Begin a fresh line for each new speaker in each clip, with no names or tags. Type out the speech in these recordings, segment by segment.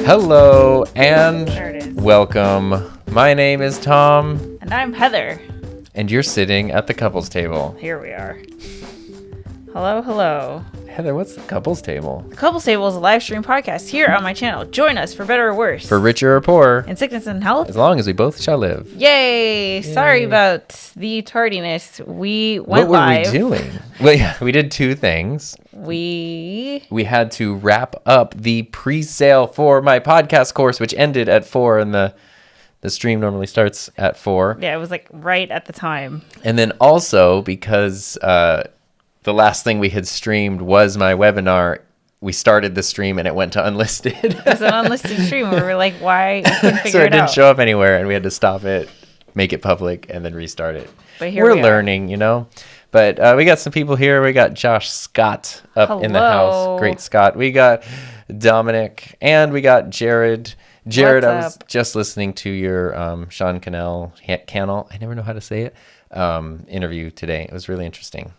Hello and
There it is.
welcome. My name is Tom.
And I'm Heather.
And you're sitting at the couples table.
Here we are. Hello, hello.
Heather, what's the couples table?
The Couples Table is a live stream podcast here on my channel. Join us for better or worse.
For richer or poorer.
In sickness and health.
As long as we both shall live.
Yay! Sorry about the tardiness. We went live.
What were we doing? Well, yeah, we did two things.
We
had to wrap up the pre-sale for my podcast course, which ended at 4, and the stream normally starts at 4.
Yeah, it was like right at the time.
And then also because the last thing we had streamed was my webinar, we started the stream and it went to unlisted.
It was an unlisted stream where we were like, why? We couldn't figure
So it didn't
out.
show up anywhere, and we had to stop it, make it public, and then restart it.
But here
we're
we are.
learning, you know. But we got some people here. We got Josh Scott up in the house.
Hello.
Great Scott. We got Dominic, and we got Jared. Jared,
What's
I was
up?
just listening to your Sean Cannell, I never know how to say it, interview today. It was really interesting.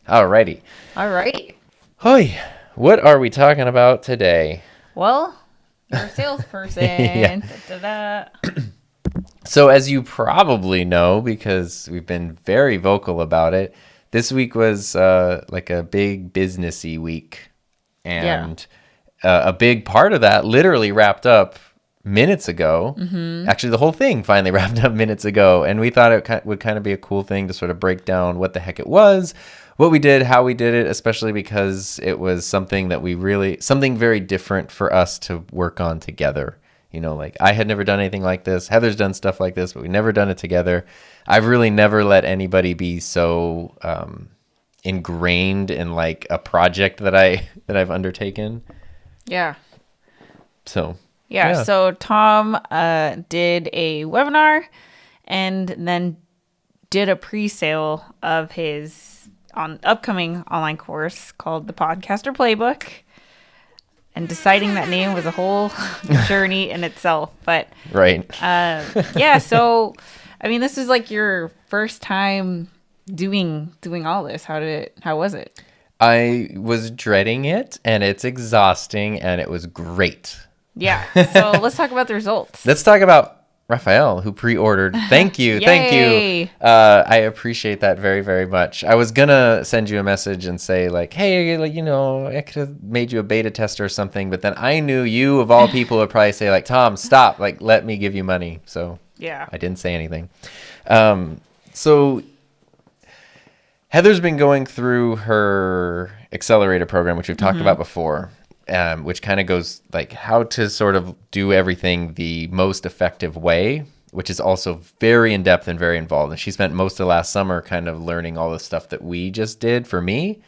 Alrighty.
All right.
Hoi. What are we talking about today?
Well, you're a salesperson.
Yeah.
Da-da-da.
So as you probably know, because we've been very vocal about it, this week was like a big businessy week. And a big part of that literally wrapped up minutes ago. Mm-hmm. Actually, the whole thing finally wrapped up minutes ago. And we thought it would kind of be a cool thing to sort of break down what the heck it was, what we did, how we did it, especially because it was something very different for us to work on together. You know, like I had never done anything like this. Heather's done stuff like this, but we've never done it together. I've really never let anybody be so ingrained in like a project that I've undertaken.
Yeah.
So
Yeah, so Tom did a webinar and then did a pre-sale of his upcoming online course called the Podcaster Playbook. And deciding that name was a whole journey in itself. But
right.
yeah, so I mean, this is like your first time doing all this. How was it?
I was dreading it, and it's exhausting, and it was great.
Yeah. So let's talk about the results.
Let's talk about Raphael, who pre-ordered. Thank you. Thank
Yay.
you. I appreciate that very, very much. I was going to send you a message and say like, hey, like, you know, I could have made you a beta tester or something. But then I knew you, of all people, would probably say like, Tom, stop. Like, let me give you money. So
Yeah.
I didn't say anything. So Heather's been going through her accelerator program, which we've talked about before. Which kind of goes like how to sort of do everything the most effective way, which is also very in-depth and very involved. And she spent most of last summer kind of learning all the stuff that we just did for me.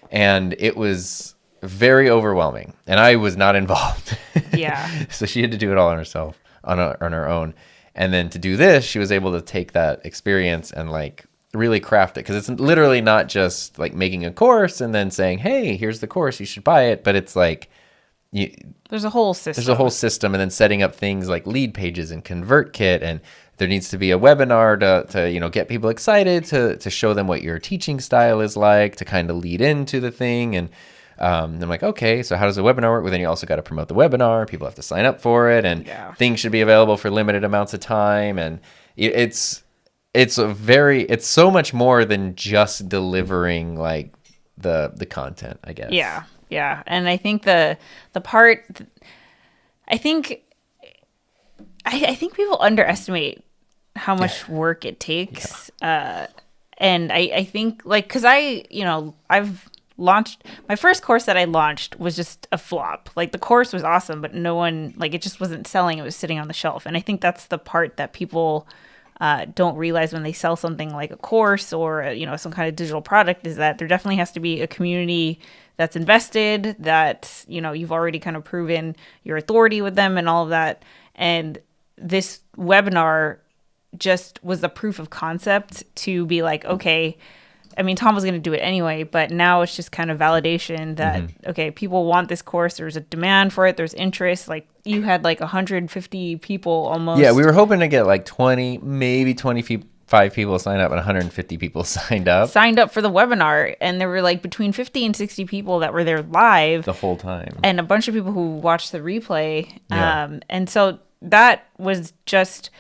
And it was very overwhelming. And I was not involved.
Yeah.
So she had to do it all on herself, on her own. And then to do this, she was able to take that experience and like really craft it, because it's literally not just like making a course and then saying, hey, here's the course, you should buy it, but it's like
There's a whole system.
there's a whole system, and then setting up things like lead pages and ConvertKit, and there needs to be a webinar to you know, get people excited, to show them what your teaching style is like, to kind of lead into the thing. And I'm like, okay, so how does a webinar work? Well, then you also got to promote the webinar, people have to sign up for it, and things should be available for limited amounts of time, and it's so much more than just delivering like the content, I guess.
Yeah. And I think the part, I think people underestimate how much work it takes. And I think like, cause I've launched my first course that I launched was just a flop. Like the course was awesome, but no one, like it just wasn't selling. It was sitting on the shelf. And I think that's the part that people don't realize when they sell something like a course or some kind of digital product, is that there definitely has to be a community that's invested, that you've already kind of proven your authority with them and all of that. And this webinar just was the proof of concept to be like, okay, I mean, Tom was going to do it anyway, but now it's just kind of validation that, okay, people want this course. There's a demand for it. There's interest. Like you had like 150 people almost.
Yeah, we were hoping to get like 20, maybe 20 5 people signed up and 150 people signed up
for the webinar, and there were like between 50 and 60 people that were there live
the whole time,
and a bunch of people who watched the replay.
Yeah.
And so that was just,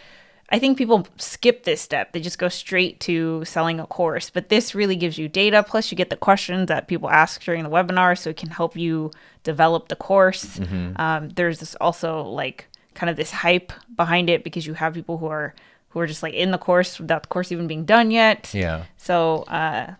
I think people skip this step. They just go straight to selling a course, but this really gives you data. Plus you get the questions that people ask during the webinar, so it can help you develop the course. There's this also like kind of this hype behind it, because you have people who are just like in the course without the course even being done yet.
Yeah.
So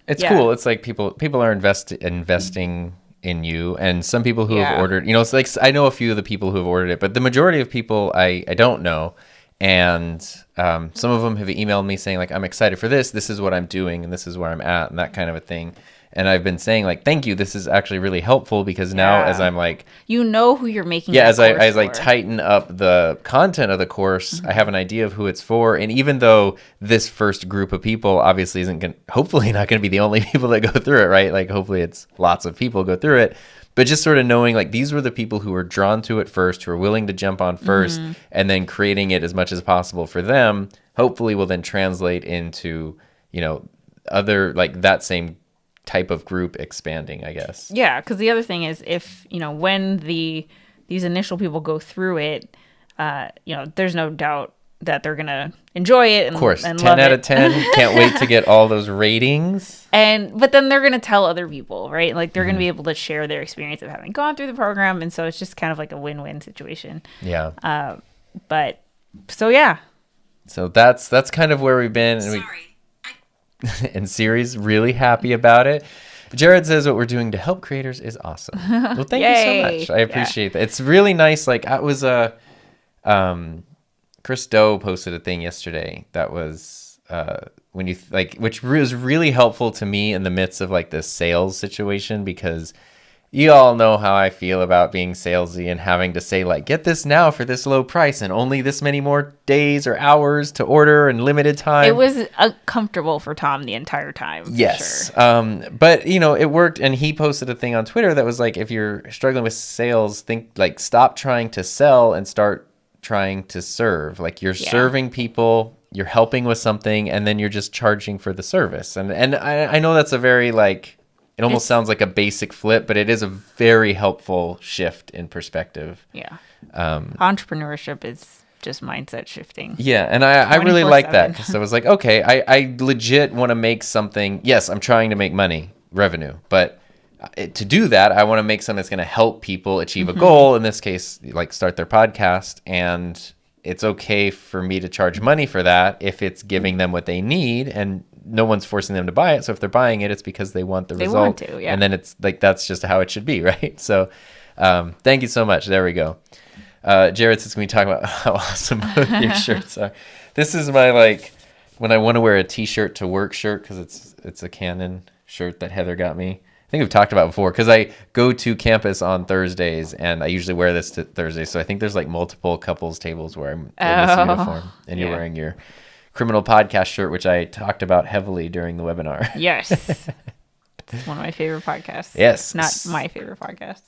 it's cool. It's like people are investing in you, and some people who have ordered, it's like, I know a few of the people who have ordered it, but the majority of people I don't know. And some of them have emailed me saying like, I'm excited for this is what I'm doing, and this is where I'm at, and that kind of a thing. And I've been saying like, thank you, this is actually really helpful, because now as I'm like,
who you're making
as I like tighten up the content of the course, I have an idea of who it's for. And even though this first group of people obviously hopefully not going to be the only people that go through it, right? Like hopefully it's lots of people go through it. But just sort of knowing like these were the people who were drawn to it first, who were willing to jump on first, and then creating it as much as possible for them, hopefully will then translate into, other like that same type of group expanding, I guess.
Yeah, because the other thing is, if when these initial people go through it, there's no doubt that they're gonna enjoy it. And,
of course,
and
10 out of 10. Can't wait to get all those ratings.
But then they're gonna tell other people, right? Like they're gonna be able to share their experience of having gone through the program, and so it's just kind of like a win-win situation.
Yeah.
But so yeah.
So that's kind of where we've been. And and Siri's really happy about it. Jared says what we're doing to help creators is awesome. Well, thank you so much. I appreciate that. It's really nice. Like I was Chris Doe posted a thing yesterday that was when you which was really helpful to me in the midst of like this sales situation, because you all know how I feel about being salesy and having to say like, get this now for this low price and only this many more days or hours to order and limited time.
It was uncomfortable for Tom the entire time.
Yes.
Sure.
But it worked. And he posted a thing on Twitter that was like, if you're struggling with sales, stop trying to sell and start trying to serve. Like you're serving people, you're helping with something, and then you're just charging for the service. And I know that's a very like, it almost sounds like a basic flip, but it is a very helpful shift in perspective.
Yeah. Entrepreneurship is just mindset shifting.
Yeah. And I really like that, because I was like, okay, I legit want to make something. Yes, I'm trying to make money, revenue, but to do that, I want to make something that's going to help people achieve a goal. In this case, like start their podcast. And it's okay for me to charge money for that if it's giving them what they need, and no one's forcing them to buy it. So if they're buying it, it's because they want the result.
Want to, yeah.
And then it's like, that's just how it should be, right? So thank you so much. There we go. Jared says, can we talk about how awesome both your shirts are? This is my, like, when I want to wear a t-shirt to work shirt, because it's a Canon shirt that Heather got me. I think we've talked about it before, because I go to campus on Thursdays, and I usually wear this to Thursdays. So I think there's like multiple couples tables where I'm in this uniform, and you're wearing your Criminal Podcast shirt, which I talked about heavily during the webinar.
Yes. It's one of my favorite podcasts.
Yes.
Not my favorite podcast.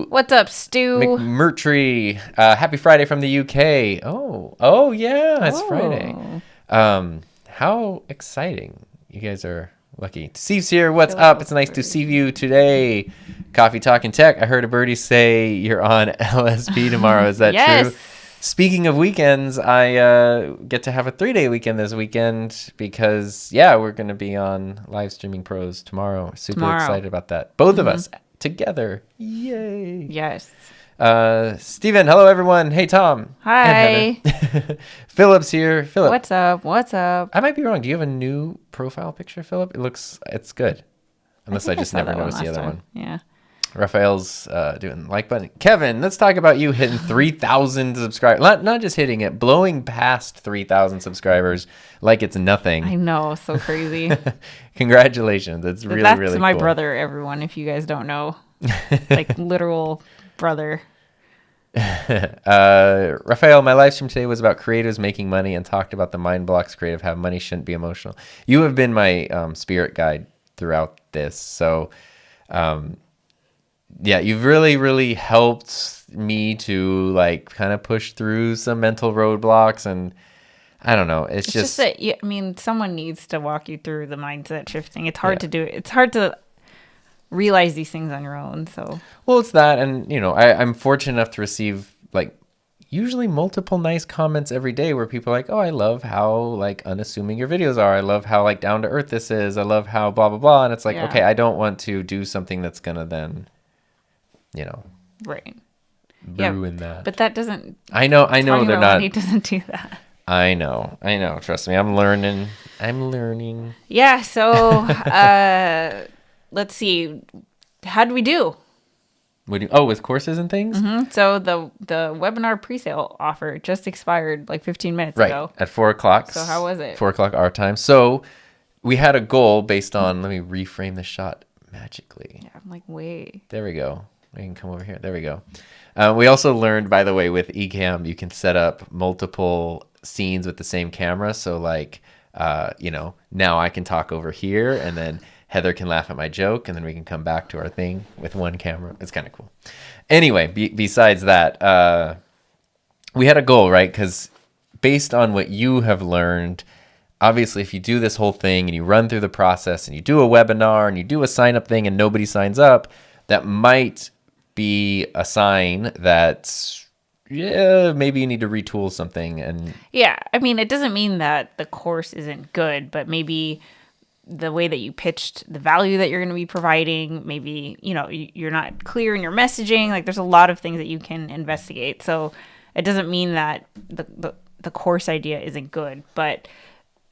What's
up, Stu?
McMurtry. Happy Friday from the UK. Oh yeah, it's Friday. How exciting. You guys are lucky. Steve's here. What's up? It's nice to see you today. Coffee Talking Tech. I heard a birdie say you're on LSP tomorrow. Is that
yes.
true? Speaking of weekends, I get to have a 3-day weekend this weekend, because, we're going to be on Live Streaming Pros tomorrow. Super excited about that. Both of us together. Yay.
Yes.
Steven, hello, everyone. Hey, Tom.
Hi.
Philip's here. Philip.
What's up?
I might be wrong. Do you have a new profile picture, Philip? It's good. Unless I just never noticed the other one.
Yeah.
Raphael's doing the like button. Kevin, let's talk about you hitting 3,000 subscribers. Not just hitting it, blowing past 3,000 subscribers like it's nothing.
I know, so crazy.
Congratulations. It's really cool.
That's my brother, everyone, if you guys don't know. Like literal brother.
Raphael, my live stream today was about creatives making money and talked about the mind blocks creative have. Money shouldn't be emotional. You have been my spirit guide throughout this. So, you've really, really helped me to like kind of push through some mental roadblocks. And I don't know. It's
just that, I mean, someone needs to walk you through the mindset shifting. It's hard to do it. It's hard to realize these things on your own. So,
well, it's that. And, you know, I'm fortunate enough to receive like usually multiple nice comments every day where people are like, oh, I love how like unassuming your videos are. I love how like down to earth this is. I love how blah, blah, blah. And it's like, okay, I don't want to do something that's going to then, you know,
right.
ruin that.
But that doesn't.
I know they're not.
He doesn't do that.
I know. Trust me. I'm learning.
Yeah. So, let's see. How did we do?
With courses and things?
Mm-hmm. So the webinar pre-sale offer just expired like 15 minutes ago.
At 4:00.
So how was it?
4:00 our time. So we had a goal based on, let me reframe the shot magically.
Yeah, I'm like, wait.
There we go. We can come over here. There we go. We also learned, by the way, with Ecamm, you can set up multiple scenes with the same camera. So like, you know, now I can talk over here and then Heather can laugh at my joke, and then we can come back to our thing with one camera. It's kind of cool. Anyway, besides that, we had a goal, right? Because based on what you have learned, obviously, if you do this whole thing and you run through the process and you do a webinar and you do a sign-up thing and nobody signs up, that might be a sign that, maybe you need to retool something. And
yeah, I mean, it doesn't mean that the course isn't good, but maybe the way that you pitched the value that you're going to be providing, maybe, you know, you're not clear in your messaging. Like there's a lot of things that you can investigate. So it doesn't mean that the course idea isn't good. But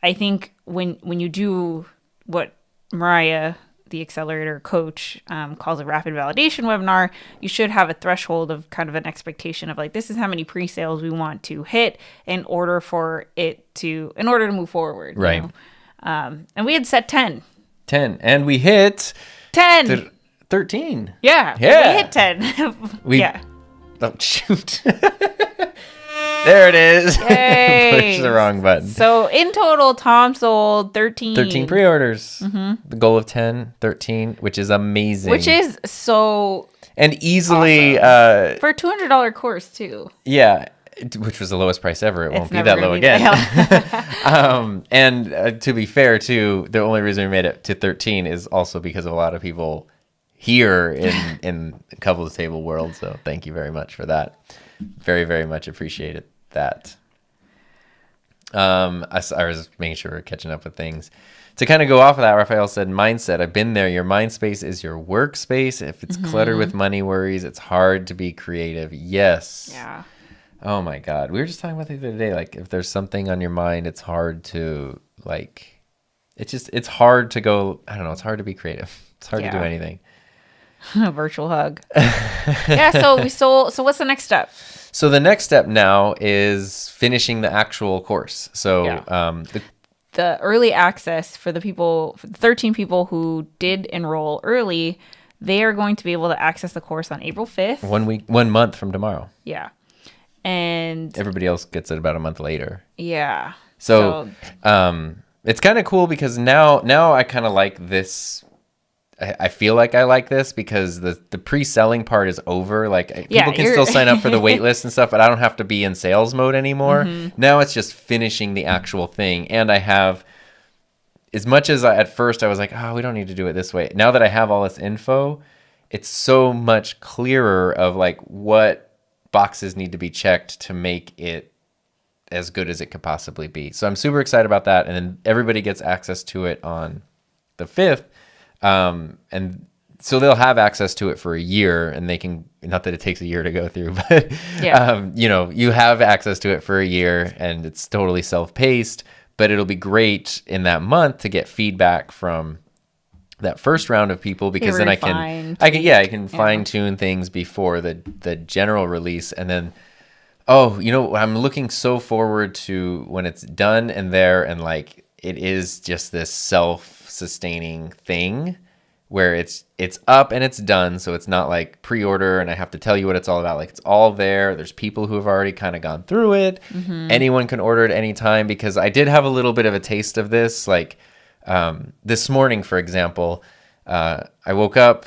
I think when you do what Mariah, the accelerator coach, calls a rapid validation webinar, you should have a threshold of kind of an expectation of like, this is how many pre-sales we want to hit in order to move forward.
Right.
You know? And we had set 10.
10. And we hit
10.
13.
Yeah. We hit 10. Yeah.
Oh, shoot. There it is. Push the wrong button.
So in total, Tom sold 13.
13 pre-orders. Mm-hmm. The goal of 10, 13, which is amazing.
Which is so
and easily
awesome. For a $200 course too.
Yeah. Which was the lowest price ever. It won't be that low again. And to be fair, too, the only reason we made it to 13 is also because of a lot of people here in Couple to Table world. So thank you very much for that. Very, very much appreciated that. I was making sure we're catching up with things. To kind of go off of that, Raphael said, mindset. I've been there. Your mind space is your workspace. If it's cluttered with money worries, it's hard to be creative. Yes.
Yeah.
Oh my God. We were just talking about the other day, like if there's something on your mind, it's hard to like, it's hard to go, I don't know. It's hard to be creative. It's hard to do anything.
A virtual hug. Yeah. So what's the next step?
So the next step now is finishing the actual course. So,
the early access for the 13 people who did enroll early, they are going to be able to access the course on April 5th.
1 month from tomorrow.
Yeah. And
everybody else gets it about a month later.
Yeah.
So it's kind of cool because now I kind of like this. I feel like I like this because the pre-selling part is over. Like people can still sign up for the wait list and stuff, but I don't have to be in sales mode anymore. Now it's just finishing the actual thing. And I have, as much as at first I was like, we don't need to do it this way. Now that I have all this info, it's so much clearer of like what boxes need to be checked to make it as good as it could possibly be. So I'm super excited about that. And then everybody gets access to it on the 5th. And so they'll have access to it for a year and they can, not that it takes a year to go through, but, you have access to it for a year and it's totally self-paced, but it'll be great in that month to get feedback from that first round of people because then I can fine tune things before the general release. And then, I'm looking so forward to when it's done and there and like, it is just this self-sustaining thing where it's up and it's done. So it's not like pre-order and I have to tell you what it's all about. Like it's all there. There's people who have already kind of gone through it. Anyone can order it anytime because I did have a little bit of a taste of this. Like this morning, for example, I woke up,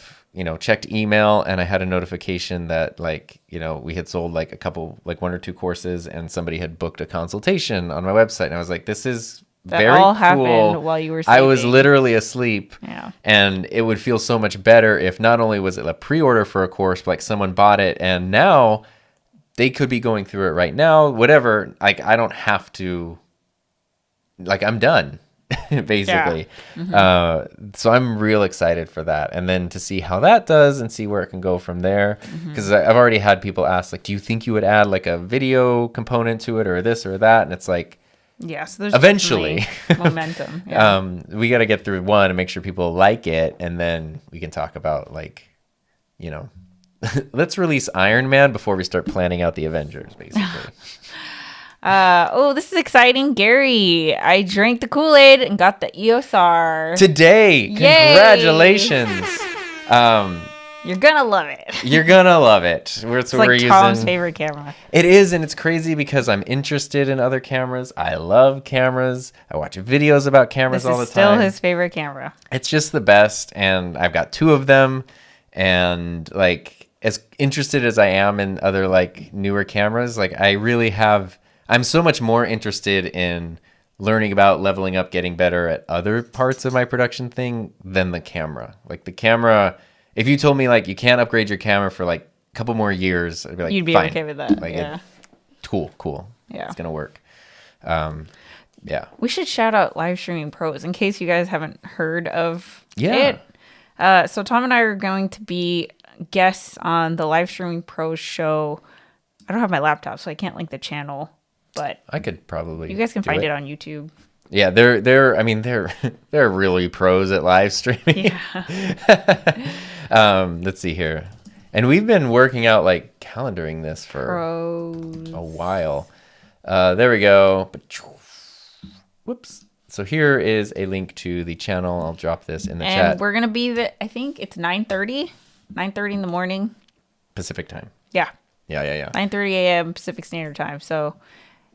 checked email and I had a notification that like, we had sold like a couple, like 1 or 2 courses and somebody had booked a consultation on my website. And I was like, this is very
all
cool.
happened while you were
I was
sleeping.
literally asleep.
Yeah.
And it would feel so much better if not only was it a pre-order for a course, but like someone bought it and now they could be going through it right now, whatever. Like, I don't have to, like, I'm done. Basically. So I'm real excited for that, and then to see how that does and see where it can go from there, because I've already had people ask like, do you think you would add like a video component to it or this or that, and it's like,
so there's
eventually
momentum.
We got to get through one and make sure people like it, and then we can talk about like, let's release Iron Man before we start planning out the Avengers, basically.
This is exciting. Gary, I drank the Kool-Aid and got the EOS
today.
Yay!
Congratulations.
You're gonna love it.
You're gonna love it.
It's like Tom's favorite camera.
It is, and it's crazy because I'm interested in other cameras. I love cameras. I watch videos about cameras all the time.
This is still his favorite camera.
It's just the best, and I've got 2 of them, and like as interested as I am in other like newer cameras, like I'm so much more interested in learning about leveling up, getting better at other parts of my production thing than the camera. Like the camera, if you told me like you can't upgrade your camera for like a couple more years, I'd be like,
you'd be
fine.
okay with that.
Like, cool. Yeah, it's gonna work.
We should shout out Live Streaming Pros in case you guys haven't heard of it. So Tom and I are going to be guests on the Live Streaming Pros show. I don't have my laptop, so I can't link the channel. But
I could probably.
You guys can find it on YouTube.
Yeah, they're really pros at live streaming.
Yeah.
Let's see here, and we've been working out like calendaring this for a while. There we go. Whoops. So here is a link to the channel. I'll drop this in the chat.
And we're gonna be I think it's 9:30 in the morning
Pacific time.
Yeah. 9:30 a.m. Pacific Standard Time. So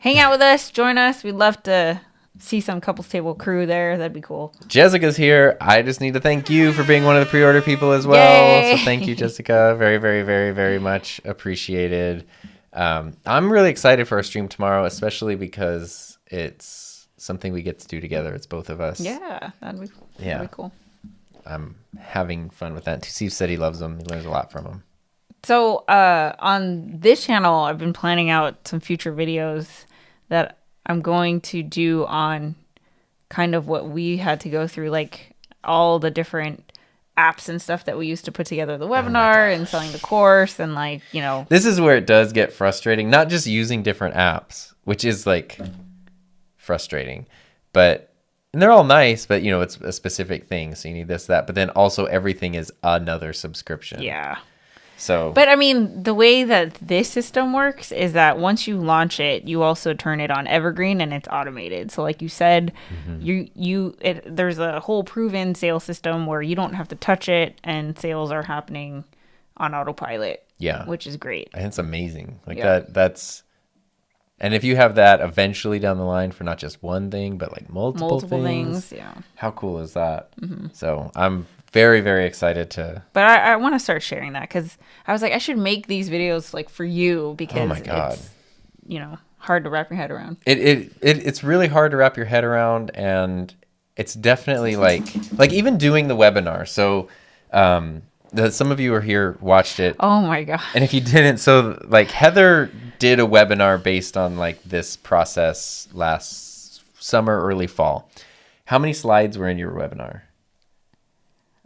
hang out with us, join us. We'd love to see some couples table crew there. That'd be cool.
Jessica's here. I just need to thank you for being one of the pre-order people as well.
Yay!
So thank you, Jessica. Very, very, very, very much appreciated. I'm really excited for our stream tomorrow, especially because it's something we get to do together. It's both of us.
Yeah, that'd be cool.
I'm having fun with that. Steve said he loves them. He learns a lot from them.
So on this channel, I've been planning out some future videos that I'm going to do on kind of what we had to go through, like all the different apps and stuff that we used to put together the webinar and selling the course and like,
This is where it does get frustrating, not just using different apps, which is like frustrating, and they're all nice, but it's a specific thing. So you need this, that, but then also everything is another subscription.
Yeah.
So,
but I mean, the way that this system works is that once you launch it, you also turn it on evergreen and it's automated. So like you said, there's a whole proven sales system where you don't have to touch it and sales are happening on autopilot.
Yeah.
Which is great.
And it's amazing. Like that's, and if you have that eventually down the line for not just one thing, but like multiple things.
Yeah.
How cool is that? So I'm very, very excited to.
But I want to start sharing that because I was like, I should make these videos like for you because
oh my God.
It's, hard to wrap your head around.
It's really hard to wrap your head around, and it's definitely like even doing the webinar. So some of you are here, watched it.
Oh my God.
And if you didn't, so like Heather did a webinar based on like this process last summer, early fall. How many slides were in your webinar?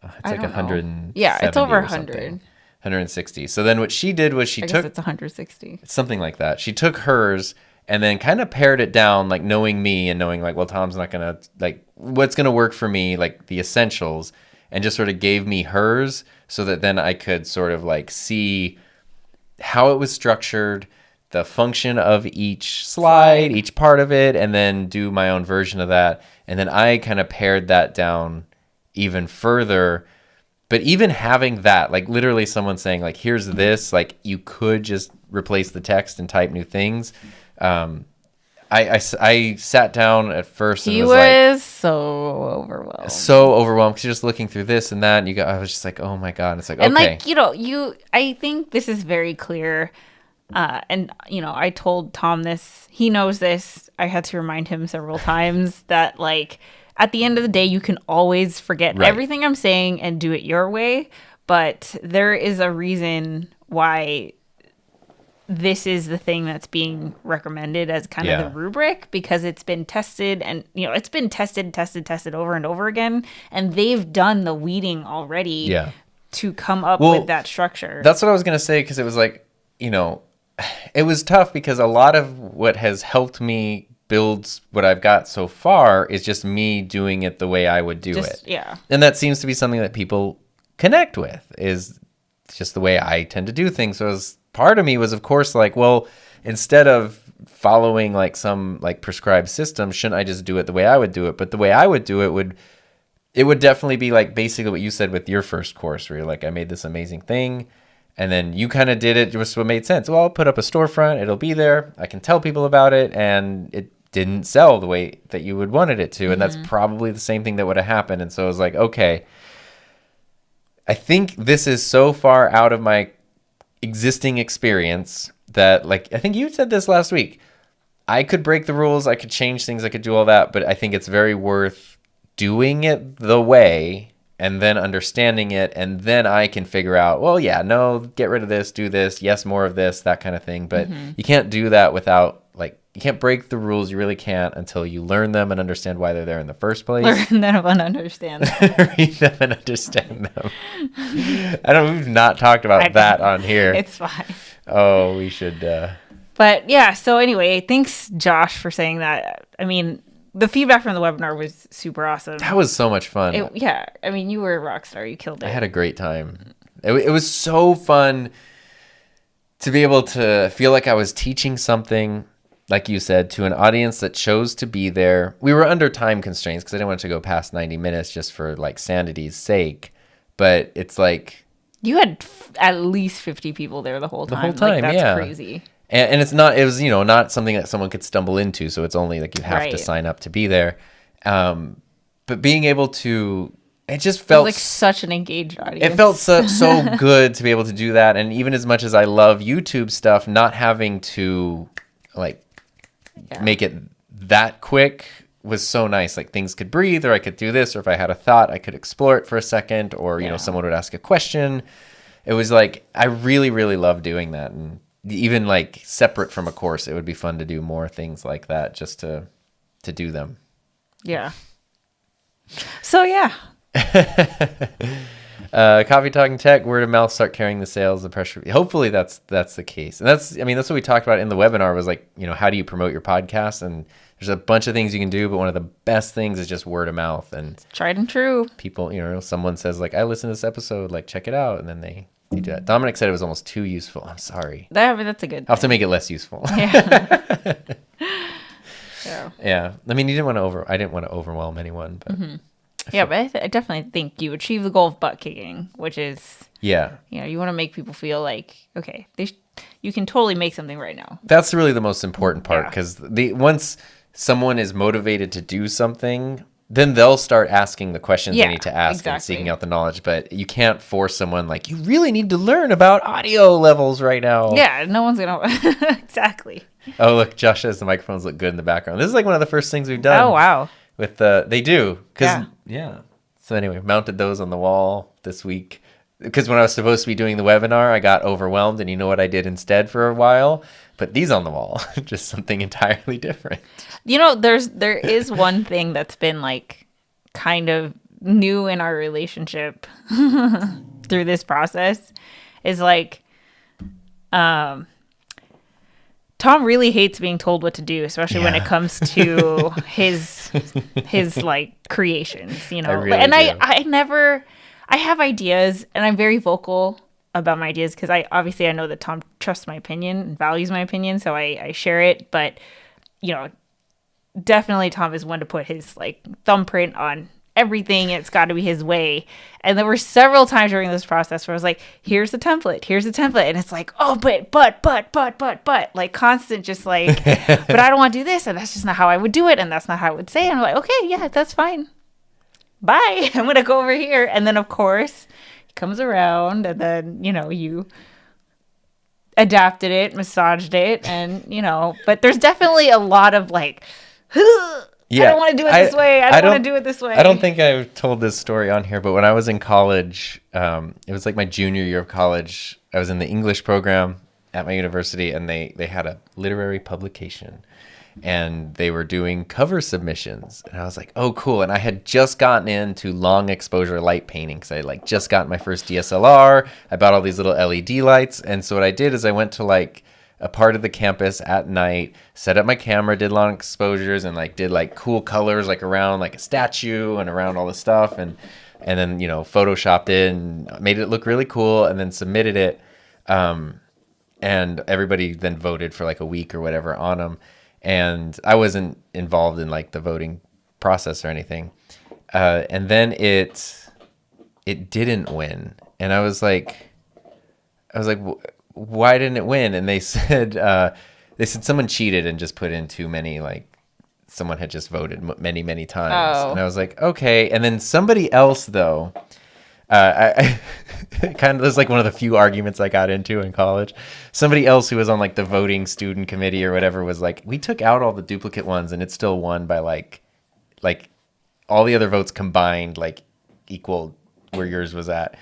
It's like 100.
Yeah, it's over 100.
160. So then what she did was
I guess it's 160.
Something like that. She took hers and then kind of pared it down, like knowing me and knowing like, well, Tom's not going to like what's going to work for me, like the essentials, and just sort of gave me hers so that then I could sort of like see how it was structured, the function of each slide, each part of it, and then do my own version of that. And then I kind of pared that down even further. But even having that, like literally someone saying like, here's this, like you could just replace the text and type new things. I I sat down at first and
He
was like
was so overwhelmed.
so overwhelmed because you're just looking through this and that, and I was just like, oh my God. And it's like,
And
okay.
like, I think this is very clear. And I told Tom this. He knows this. I had to remind him several times that, like, at the end of the day, you can always forget everything I'm saying and do it your way. But there is a reason why this is the thing that's being recommended as kind of the rubric, because it's been tested, and it's been tested over and over again, and they've done the weeding already to come up with that structure.
That's what I was gonna say, because it was like, it was tough because a lot of what has helped me build what I've got so far is just me doing it the way I would do it.
Yeah.
And that seems to be something that people connect with, is just the way I tend to do things. So part of me was, of course, like, well, instead of following like some like prescribed system, shouldn't I just do it the way I would do it? But the way I would do it would definitely be like basically what you said with your first course, where you're like, I made this amazing thing, and then you kind of did it just what made sense. Well, I'll put up a storefront, it'll be there, I can tell people about it, and it didn't sell the way that you would wanted it to. And that's probably the same thing that would have happened. And so I was like, okay, I think this is so far out of my existing experience that, like, I think you said this last week, I could break the rules, I could change things, I could do all that, but I think it's very worth doing it the way and then understanding it, and then I can figure out, well, yeah, no, get rid of this, do this, yes, more of this, that kind of thing. But you can't do that without, like, you can't break the rules. You really can't until you learn them and understand why they're there in the first place.
Learn them and understand them.
Read them and understand them. We've not talked about that on here.
It's fine.
Oh, we should.
But yeah, so anyway, thanks, Josh, for saying that. I mean, the feedback from the webinar was super awesome.
That was so much fun.
I mean, you were a rock star. You killed it.
I had a great time. It was so fun to be able to feel like I was teaching something, like you said, to an audience that chose to be there. We were under time constraints because I didn't want it to go past 90 minutes just for like sanity's sake. But it's like,
you had at least 50 people there the whole time. Like, that's crazy.
And it was, not something that someone could stumble into. So it's only like you have to sign up to be there. But being able to, it just felt
like such an engaged audience.
It felt so good to be able to do that. And even as much as I love YouTube stuff, not having to like make it that quick was so nice. Like, things could breathe, or I could do this, or if I had a thought, I could explore it for a second, or, someone would ask a question. It was like, I really, really love doing that. And even like separate from a course, it would be fun to do more things like that, just to do them.
Yeah. So yeah.
Coffee Talking Tech, word of mouth, start carrying the sales, the pressure. Hopefully that's the case. And that's what we talked about in the webinar, was like, how do you promote your podcast? And there's a bunch of things you can do, but one of the best things is just word of mouth. And
tried and true.
People, someone says like, I listened to this episode, like, check it out. And then they do that. Dominic said it was almost too useful. I'm sorry.
That's a good thing.
I'll have to make it less useful.
Yeah.
Yeah. I mean, I didn't want to overwhelm anyone, but
yeah, but I definitely think you achieve the goal of butt kicking, which is, you want to make people feel like, okay, you can totally make something right now.
That's really the most important part, because once someone is motivated to do something, then they'll start asking the questions they need to ask and seeking out the knowledge. But you can't force someone like, you really need to learn about audio levels right now.
Yeah, no one's going to. Exactly.
Oh, look, Josh says the microphones look good in the background. This is like one of the first things we've done.
Oh, wow.
They do. So anyway, mounted those on the wall this week. Because when I was supposed to be doing the webinar, I got overwhelmed. And you know what I did instead for a while? Put these on the wall. Just something entirely different.
There is one thing that's been like kind of new in our relationship through this process, is like, Tom really hates being told what to do, especially when it comes to his like creations, I have ideas, and I'm very vocal about my ideas, because I know that Tom trusts my opinion and values my opinion, so I share it. But definitely Tom is one to put his like thumbprint on everything. It's got to be his way. And there were several times during this process where I was like, here's the template. And it's like, oh, but, like constant, just like, but I don't want to do this. And that's just not how I would do it. And that's not how I would say it. And I'm like, okay, yeah, that's fine. Bye. I'm going to go over here. And then, of course, he comes around and then, you adapted it, massaged it. And, but there's definitely a lot of like, I don't want to do it this way. I don't want to do it this way.
I don't think I've told this story on here, but when I was in college, it was like my junior year of college. I was in the English program at my university, and they had a literary publication, and they were doing cover submissions. And I was like, oh, cool. And I had just gotten into long exposure light painting because I like just got my first DSLR. I bought all these little LED lights. And so what I did is I went to like a part of the campus at night, set up my camera, did long exposures, and like did like cool colors like around like a statue and around all the stuff, and then photoshopped it and made it look really cool, and then submitted it, and everybody then voted for like a week or whatever on them, and I wasn't involved in like the voting process or anything, and then it didn't win, and I was like why didn't it win? And they said someone cheated and just put in too many, like someone had just voted many times. And I was like, okay. And then somebody else though, I kind of, this is like one of the few arguments I got into in college. Somebody else who was on like the voting student committee or whatever was like, we took out all the duplicate ones and it still won by like all the other votes combined, like equal where yours was at.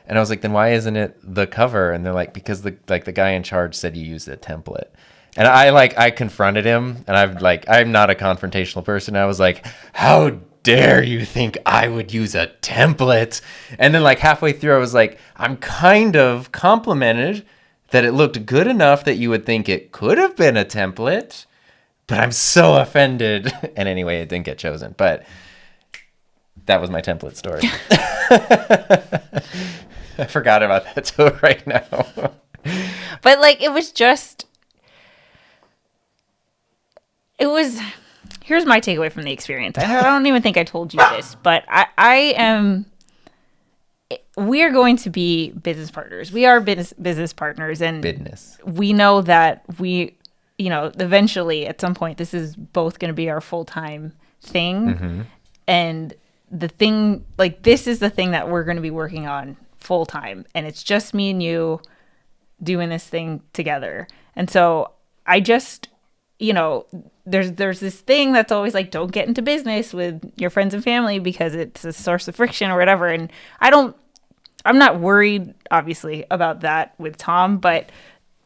And I was like, then why isn't it the cover? And they're like, because the guy in charge said you used a template. And I confronted him, and I'm not a confrontational person. I was like, how dare you think I would use a template? And then like halfway through, I was like, I'm kind of complimented that it looked good enough that you would think it could have been a template, but I'm so offended. And anyway, it didn't get chosen, but that was my template story. I forgot about that till right now.
But like, here's my takeaway from the experience. I don't even think I told you this, but we're going to be business partners. We are business partners, and we know that eventually at some point, this is both going to be our full-time thing. Mm-hmm. And the thing, like, this is the thing that we're going to be working on full time, and it's just me and you doing this thing together. And so I just, there's this thing that's always like, don't get into business with your friends and family because it's a source of friction or whatever. And I'm not worried obviously about that with Tom, but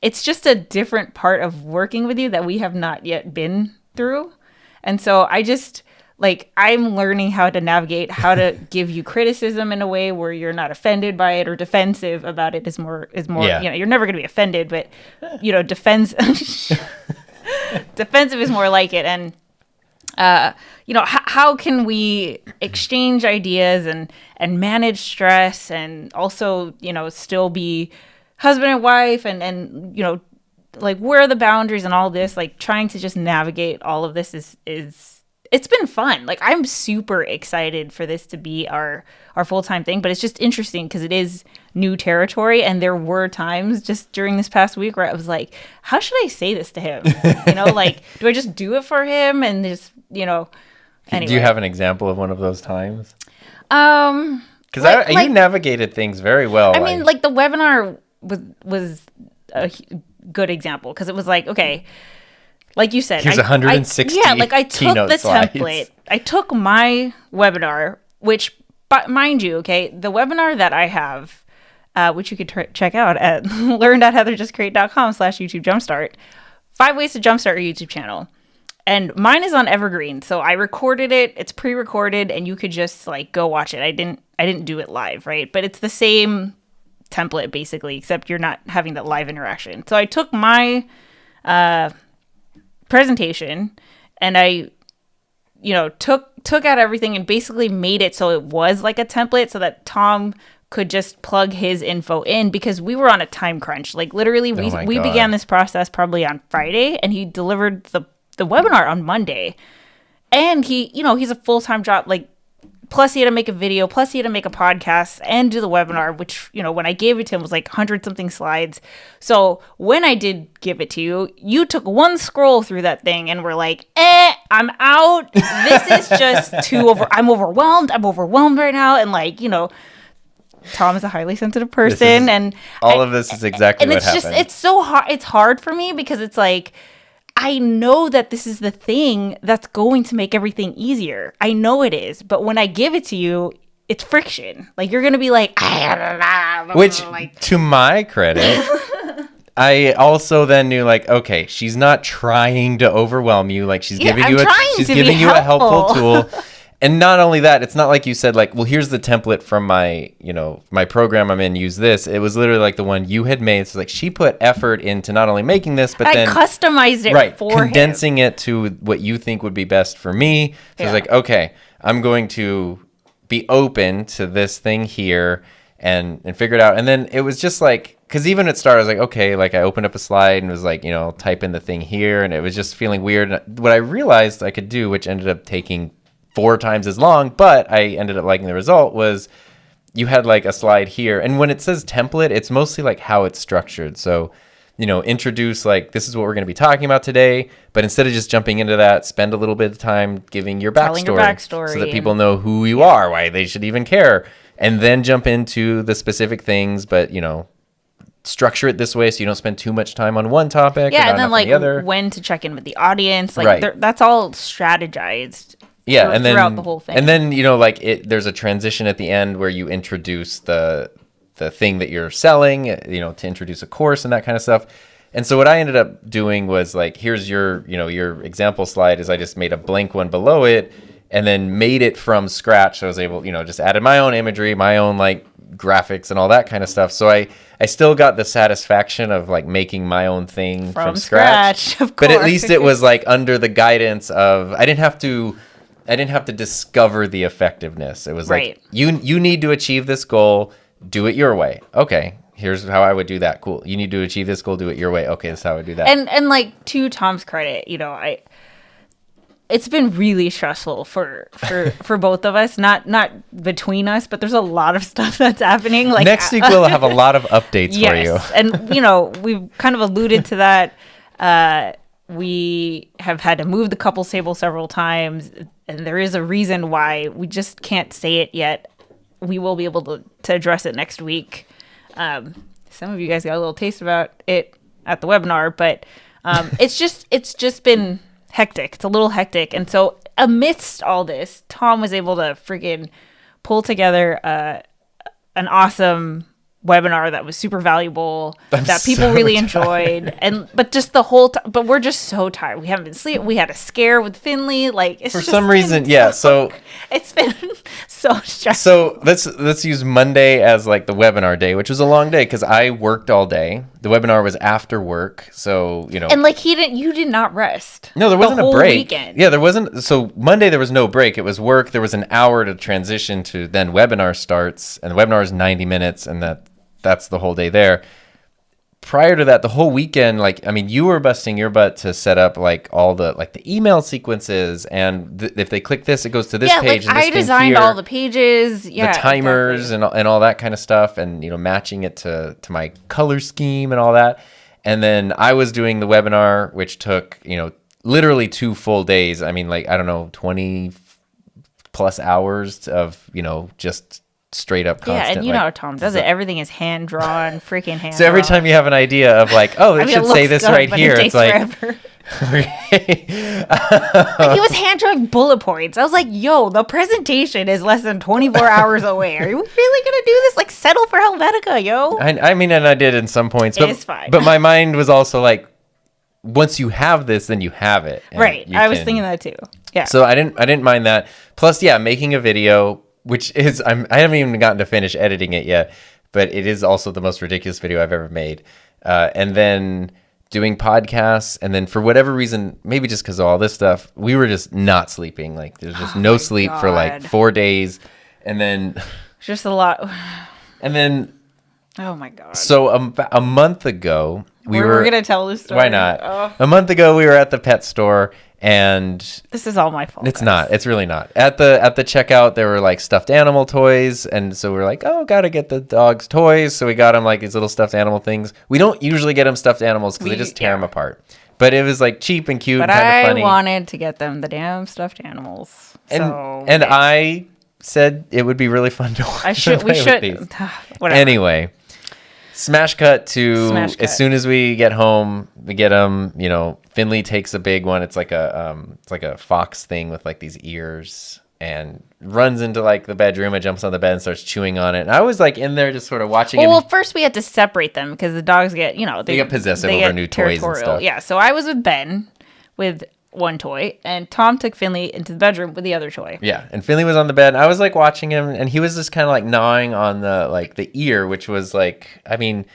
it's just a different part of working with you that we have not yet been through. And so I just, like, I'm learning how to navigate, how to give you criticism in a way where you're not offended by it or defensive about it is more, yeah. You're never going to be offended, but, defensive is more like it. And, how can we exchange ideas and manage stress and also, still be husband and wife and like, where are the boundaries and all this, like trying to just navigate all of this is it's been fun. Like, I'm super excited for this to be our full-time thing, but it's just interesting because it is new territory. And there were times just during this past week where I was like, how should I say this to him? Like, do I just do it for him? And just, anyway.
Do you have an example of one of those times? Because you navigated things very well.
I mean, like the webinar was a good example because it was like, okay, like you said,
here's 160.
Yeah, like I took the
slides.
template. I took my webinar, which, but mind you, okay, the webinar that I have, which you could check out at learn.heatherjustcreate.com/YouTube Jumpstart, 5 ways to jumpstart your YouTube channel. And mine is on Evergreen, so I recorded it. It's pre-recorded, and you could just like go watch it. I didn't do it live, right? But it's the same template basically, except you're not having that live interaction. So I took my presentation and I took out everything and basically made it so it was like a template so that Tom could just plug his info in because we were on a time crunch. Like literally we began this process probably on Friday and he delivered the webinar on Monday. And he, he's a full-time job, like plus he had to make a video, plus he had to make a podcast and do the webinar, which, you know, when I gave it to him was like 100 something slides. So when I did give it to you, you took one scroll through that thing and were like, I'm out. This is just I'm overwhelmed right now. And like, you know, Tom is a highly sensitive person, and
all of this is exactly what happened.
And it's so hard. It's hard for me because it's like, I know that this is the thing that's going to make everything easier. I know it is, but when I give it to you, it's friction. Like, you're gonna be like,
which, to my credit, I also then knew, like, okay, she's not trying to overwhelm you. Like, she's giving you a helpful tool. And not only that, it's not like you said, like, well, here's the template from my, you know, my program I'm in, use this. It was literally like the one you had made. So like she put effort into not only making this, but then
customized it for
condensing it to what you think would be best for me. So it's like, okay, I'm going to be open to this thing here and figure it out. And then it was just like, because even at start, I was like, okay, like I opened up a slide and was like, you know, type in the thing here. And it was just feeling weird. And what I realized I could do, which ended up taking 4 times as long, but I ended up liking the result, was you had like a slide here. And when it says template, it's mostly like how it's structured. So, you know, introduce like, this is what we're going to be talking about today. But instead of just jumping into that, spend a little bit of time giving your backstory so that people know who you are, why they should even care. And then jump into the specific things, but, you know, structure it this way so you don't spend too much time on one topic.
Yeah, and then like when to check in with the audience. Like that's all strategized.
Yeah, and then
throughout the whole thing.
And then, you know, like there's a transition at the end where you introduce the thing that you're selling, you know, to introduce a course and that kind of stuff. And so what I ended up doing was like, here's your, you know, your example slide is I just made a blank one below it and then made it from scratch. So I was able, you know, just added my own imagery, my own like graphics and all that kind of stuff. So I still got the satisfaction of like making my own thing from scratch.
Of course.
But at least it was like under the guidance of, I didn't have to discover the effectiveness. It was like, you need to achieve this goal, do it your way. Okay, here's how I would do that. Cool. You need to achieve this goal, do it your way. Okay, that's how I would do that.
And like, to Tom's credit, you know, it's been really stressful for both of us, not between us, but there's a lot of stuff that's happening. Like
next week we'll have a lot of updates for you.
And you know, we've kind of alluded to that. We have had to move the couples table several times, and there is a reason why. We just can't say it yet. We will be able to address it next week. Some of you guys got a little taste about it at the webinar, but it's just been hectic. It's a little hectic. And so amidst all this, Tom was able to freaking pull together an awesome webinar that was super valuable, that people really enjoyed, but just the whole time, but we're just so tired. We haven't been sleeping. We had a scare with Finley, like it's
for some reason, so
it's been so stressful.
So let's use Monday as like the webinar day, which was a long day because I worked all day. The webinar was after work, so you know,
and like you did not rest.
No, there wasn't a break.
Weekend.
Yeah, there wasn't. So Monday there was no break. It was work. There was an hour to transition to then webinar starts, and the webinar is 90 minutes, and that's the whole day there. Prior to that, the whole weekend, like, I mean, you were busting your butt to set up like all the like the email sequences, and if they click this, it goes to this page.
Like
and this
I designed all the pages,
the timers and all that kind of stuff, and you know, matching it to my color scheme and all that. And then I was doing the webinar, which took, you know, literally 2 full days. I mean, like, I don't know, 20 plus hours of, you know, just straight up constant.
Yeah, and you know how Tom does it. Everything is hand drawn, freaking hand.
So every time you have an idea of like, oh, it should say this good, right here, it's like,
like he was hand drawing bullet points. I was like, yo, the presentation is less than 24 hours away. Are you really gonna do this? Like, settle for Helvetica, yo.
I mean, and I did in some points, but
it's fine.
But my mind was also like, once you have this, then you have it.
Right. I was thinking that too. Yeah.
So I didn't mind that. Plus, yeah, making a video, which is I haven't even gotten to finish editing it yet, but it is also the most ridiculous video I've ever made. And then doing podcasts, and then for whatever reason, maybe just because of all this stuff, we were just not sleeping. Like there's just no sleep for like 4 days, and then
just a lot.
And then
oh my god.
So a month ago,
we're going to tell this story.
Why not? A month ago, we were at the pet store, and
this is all my fault.
It's not. It's really not. At the checkout, there were like stuffed animal toys, and so we were like, oh, gotta get the dog's toys. So we got him like these little stuffed animal things. We don't usually get him stuffed animals because they just tear them apart. But it was like cheap and cute, and kind of funny.
I wanted to get them the damn stuffed animals.
And I said it would be really fun to watch. We should. Whatever. Anyway. Smash cut to as soon as we get home, we get him. You know, Finley takes a big one. It's like a fox thing with like these ears, and runs into like the bedroom and jumps on the bed and starts chewing on it. And I was like in there just sort of watching him.
Well, first we had to separate them because the dogs get, they get
possessive over new toys and stuff.
Yeah, so I was with Ben with one toy, and Tom took Finley into the bedroom with the other toy.
Yeah, and Finley was on the bed. I was like watching him, and he was just kind of like gnawing on the ear, which was like, I mean,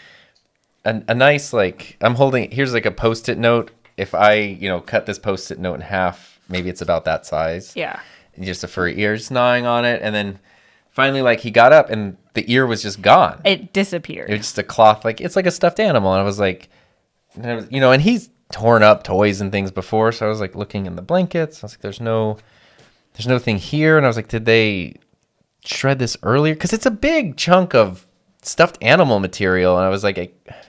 a nice like, I'm holding, here's like a Post-it note. If I cut this Post-it note in half, maybe it's about that size.
Yeah,
and just a furry ear, just gnawing on it, and then finally like he got up and the ear was just gone.
It disappeared.
It was just a cloth, like it's like a stuffed animal, and I was like, and he's torn up toys and things before, so I was like looking in the blankets. I was like, there's no thing here, and I was like, did they shred this earlier? Because it's a big chunk of stuffed animal material, and I was like,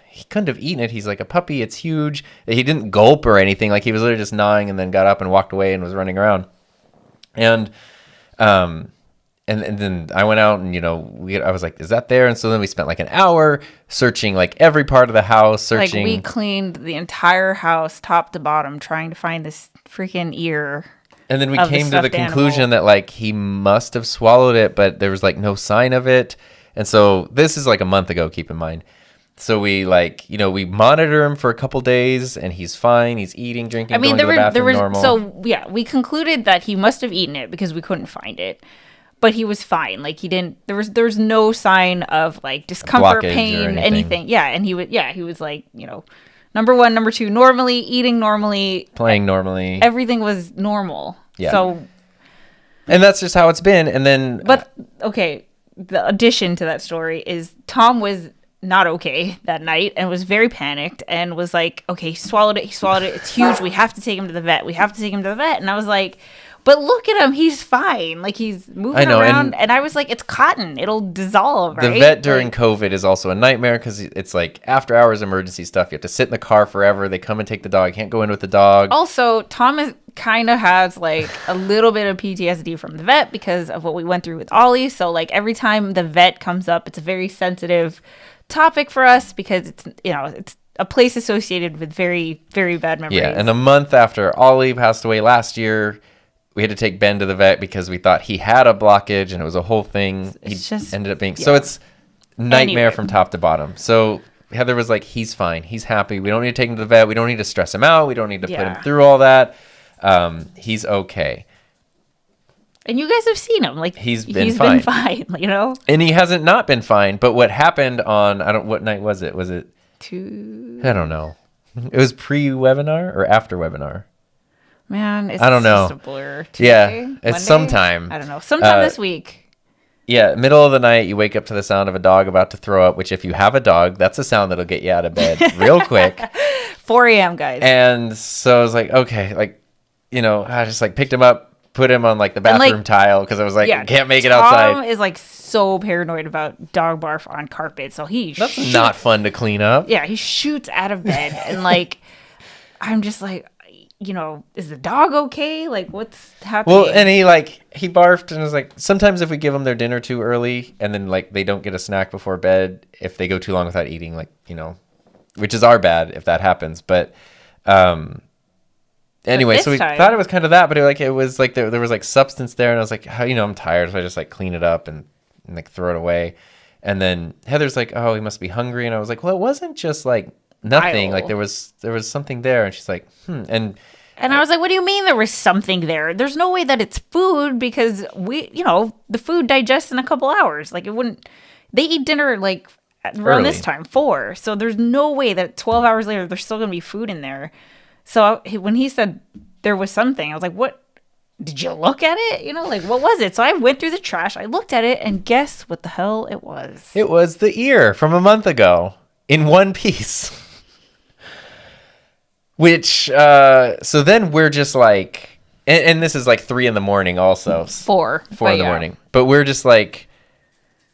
he couldn't have eaten it. He's like a puppy. It's huge. He didn't gulp or anything. Like he was literally just gnawing and then got up and walked away and was running around. And and then I went out and, I was like, is that there? And so then we spent like an hour searching like every part of the house, searching.
Like we cleaned the entire house top to bottom trying to find this freaking ear.
And then we came to the conclusion that like he must have swallowed it, but there was like no sign of it. And so this is like a month ago, keep in mind. So we we monitor him for a couple days and he's fine. He's eating, drinking, going to the bathroom normal.
So yeah, we concluded that he must have eaten it because we couldn't find it. But he was fine. Like he didn't. There was no sign of like discomfort, pain, anything. Yeah, and he was like number one, number two, normally eating normally,
playing normally.
Everything was normal. Yeah. So,
and that's just how it's been. And then,
but okay, the addition to that story is Tom was not okay that night and was very panicked and was like, okay, he swallowed it. It's huge. We have to take him to the vet. And I was like, but look at him. He's fine. Like, he's moving around. And I was like, it's cotton. It'll dissolve, right?
The vet during COVID is also a nightmare because it's like after hours emergency stuff. You have to sit in the car forever. They come and take the dog. Can't go in with the dog.
Also, Thomas kind of has like a little bit of PTSD from the vet because of what we went through with Ollie. So like every time the vet comes up, it's a very sensitive topic for us because it's a place associated with very, very bad memories.
Yeah, and a month after Ollie passed away last year, we had to take Ben to the vet because we thought he had a blockage and it was a whole thing. Ended up being... Yeah. So it's nightmare from top to bottom. So Heather was like, he's fine. He's happy. We don't need to take him to the vet. We don't need to stress him out. We don't need to put him through all that. He's okay.
And you guys have seen him. Like
he's been fine, And he hasn't not been fine. But what happened on... what night was it? Was it... I don't know. It was pre-webinar or after webinar?
Man, it's
I don't know.
Just a blur. Tuesday,
it's
Monday?
sometime.
I don't know. Sometime this week.
Yeah, middle of the night, you wake up to the sound of a dog about to throw up, which if you have a dog, that's a sound that'll get you out of bed real quick.
4 a.m., guys.
And so I was like, okay, like, I just like picked him up, put him on like the bathroom tile because I was like, I can't make it outside.
Tom is like so paranoid about dog barf on carpet, so
that's not fun to clean up.
Yeah, he shoots out of bed and like, I'm just like, is the dog okay? Like, what's happening?
Well, and he barfed and was like, sometimes if we give them their dinner too early and then like they don't get a snack before bed, if they go too long without eating, like, which is our bad if that happens. But, anyway, so we thought it was kind of that, but it was like, there was like substance there. And I was like, I'm tired. So I just like clean it up and like throw it away. And then Heather's like, oh, he must be hungry. And I was like, well, it wasn't just like nothing. Like there was something there. And she's like,
And I was like, what do you mean there was something there? There's no way that it's food because the food digests in a couple hours. Like it wouldn't, they eat dinner like around this time, 4. So there's no way that 12 hours later, there's still going to be food in there. So when he said there was something, I was like, what? Did you look at it? Like, what was it? So I went through the trash. I looked at it and guess what the hell it was?
It was the ear from a month ago in one piece. Which, so then we're just like, and this is like 3 a.m. also.
4.
4 a.m. But we're just like,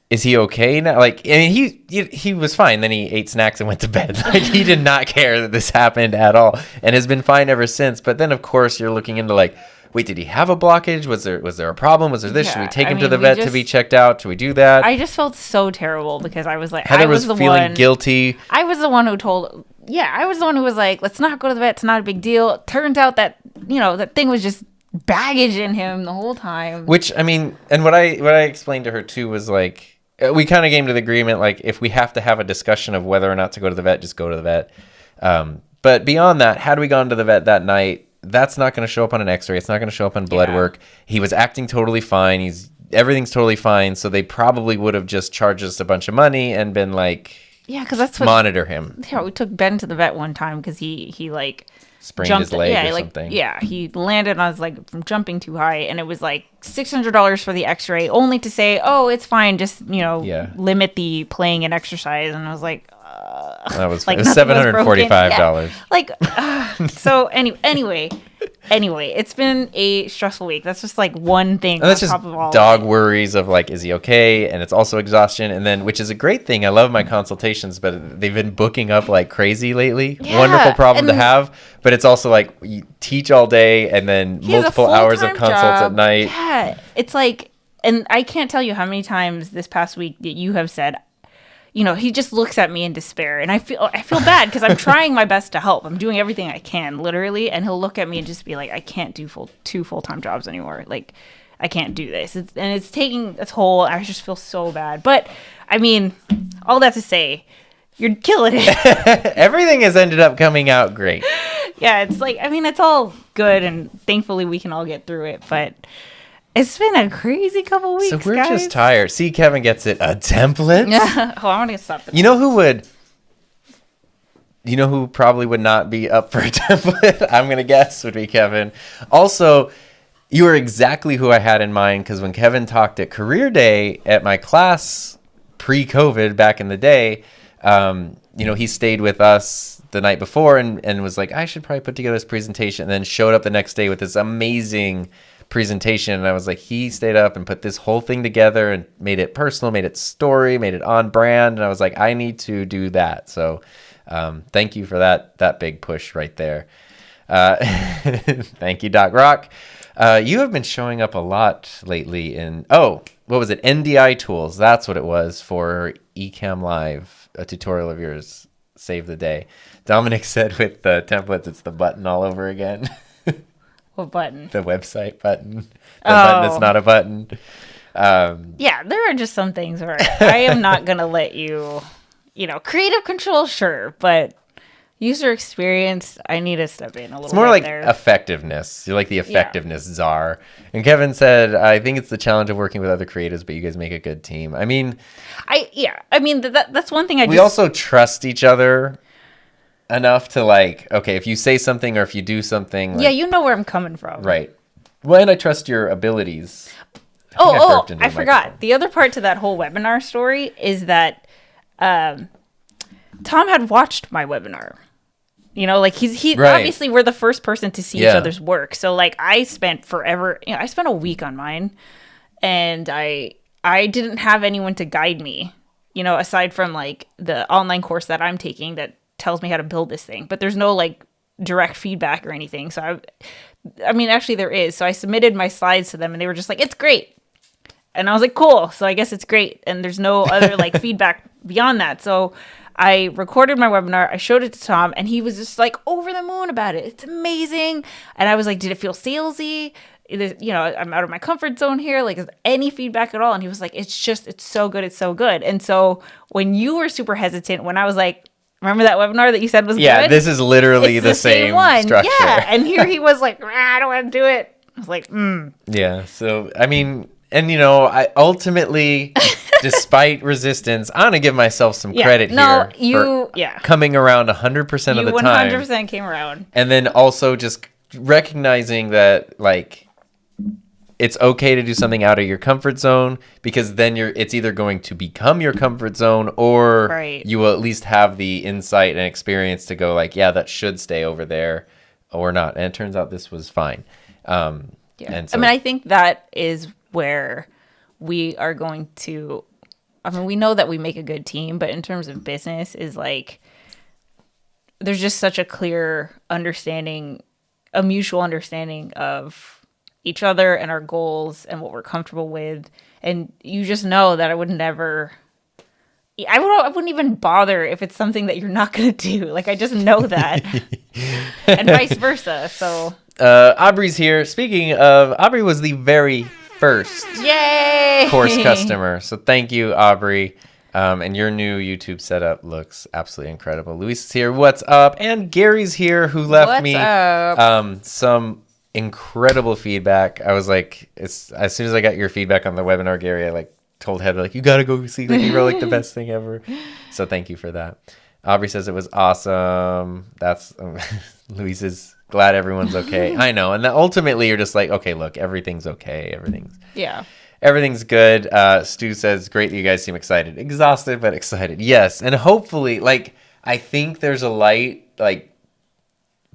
is he okay now? Like, I mean, he was fine. Then he ate snacks and went to bed. Like, he did not care that this happened at all, and has been fine ever since. But then, of course, you're looking into like, wait, did he have a blockage? Was there a problem? Was there this? Should we take him to the vet to be checked out? Should we do that?
I just felt so terrible because I was like,
Heather was feeling guilty.
I was the one who told. Yeah, I was the one who was like, let's not go to the vet. It's not a big deal. It turns out that, that thing was just baggage in him the whole time.
Which, I mean, and what I explained to her too was like, we kind of came to the agreement, like, if we have to have a discussion of whether or not to go to the vet, just go to the vet. But beyond that, had we gone to the vet that night, that's not going to show up on an x-ray. It's not going to show up on blood work. He was acting totally fine. Everything's totally fine. So they probably would have just charged us a bunch of money and been like,
yeah, because that's what
monitor him.
Yeah, we took Ben to the vet one time because he like
sprained
jumped,
his leg or something.
Yeah, he landed on his leg from jumping too high, and it was like $600 for the X-ray, only to say, "Oh, it's fine. Just limit the playing and exercise." And I was like,
that was
like
it was $745.
Yeah. Like, so anyway, it's been a stressful week. That's just like one thing.
And that's just
top of all
dog worries of like, is he okay? And it's also exhaustion. And then, which is a great thing. I love my consultations, but they've been booking up like crazy lately.
Yeah,
wonderful problem to have. But it's also like you teach all day and then multiple hours of consults at night.
Yeah, it's like, and I can't tell you how many times this past week that you have said, he just looks at me in despair, and I feel bad because I'm trying my best to help. I'm doing everything I can, literally, and he'll look at me and just be like, "I can't do two full-time jobs anymore. Like, I can't do this." It's taking a toll. I just feel so bad. But I mean, all that to say, you're killing it.
Everything has ended up coming out great.
Yeah, it's like, I mean, it's all good, and thankfully we can all get through it. But it's been a crazy couple weeks,
so we're just tired. See, Kevin gets it. A template?
Yeah. Oh, I want to stop this.
You know who probably would not be up for a template? I'm going to guess would be Kevin. Also, you are exactly who I had in mind, because when Kevin talked at Career Day at my class pre-COVID back in the day, he stayed with us the night before and was like, I should probably put together this presentation, and then showed up the next day with this amazing presentation. And I was like, he stayed up and put this whole thing together and made it personal, made it story, made it on brand. And I was like, I need to do that. So thank you for that big push right there. Thank you, Doc Rock. You have been showing up a lot lately in, what was it? NDI tools. That's what it was for Ecamm Live, a tutorial of yours. Save the day. Dominic said with the templates, it's the button all over again.
What button?
The website button. The button that's not a button.
Yeah, there are just some things where I am not going to let you, creative control, sure, but user experience, I need to step in a little bit.
It's more like
there.
Effectiveness. You're like the effectiveness czar. And Kevin said, I think it's the challenge of working with other creatives, but you guys make a good team. I mean,
that's one thing
we also trust each other enough to like, okay, if you say something or if you do something, like,
you know where I'm coming from,
right? Well, and I trust your abilities.
I forgot. The other part to that whole webinar story is that Tom had watched my webinar. Like he
right.
Obviously we're the first person to see each other's work. So like I spent forever, I spent a week on mine, and I didn't have anyone to guide me, aside from like the online course that I'm taking that tells me how to build this thing, but there's no like direct feedback or anything. So I mean, actually there is. So I submitted my slides to them and they were just like, it's great. And I was like, cool. So I guess it's great. And there's no other like feedback beyond that. So I recorded my webinar. I showed it to Tom and he was just like over the moon about it. It's amazing. And I was like, did it feel salesy? I'm out of my comfort zone here. Like, is there any feedback at all? And he was like, it's so good. It's so good. And so when you were super hesitant, when I was like, remember that webinar that you said was good?
Yeah, this is literally the same one. Structure.
Yeah, and here he was like, I don't want to do it. I was like,
Yeah, so, I mean, and, I ultimately, despite resistance, I want to give myself some credit here for coming around 100% of the time.
You 100% came around.
And then also just recognizing that, like, it's okay to do something out of your comfort zone, because then it's either going to become your comfort zone, or
Right.
you will at least have the insight and experience to go like, yeah, that should stay over there or not. And it turns out this was fine.
Yeah.
And so,
I mean, I think that is where we are going to, I mean, we know that we make a good team, but in terms of business is like, there's just such a clear understanding, a mutual understanding of each other and our goals and what we're comfortable with. And you just know that I wouldn't even bother if it's something that you're not going to do. Like, I just know that. And vice versa. So
Aubrey's here. Speaking of, Aubrey was the very first
yay
course customer. So thank you, Aubrey. And your new YouTube setup looks absolutely incredible. Luis is here. What's up? And Gary's here, who left me some incredible feedback. I was like, as soon as I got your feedback on the webinar, Gary, I like told Heather, like, you got to go see, like, you wrote like the best thing ever. So thank you for that. Aubrey says it was awesome. That's Luis is glad everyone's okay. I know. And then ultimately you're just like, okay, look, everything's okay. Everything's good. Stu says, great that you guys seem excited. Exhausted, but excited. Yes. And hopefully, like, I think there's a light, like,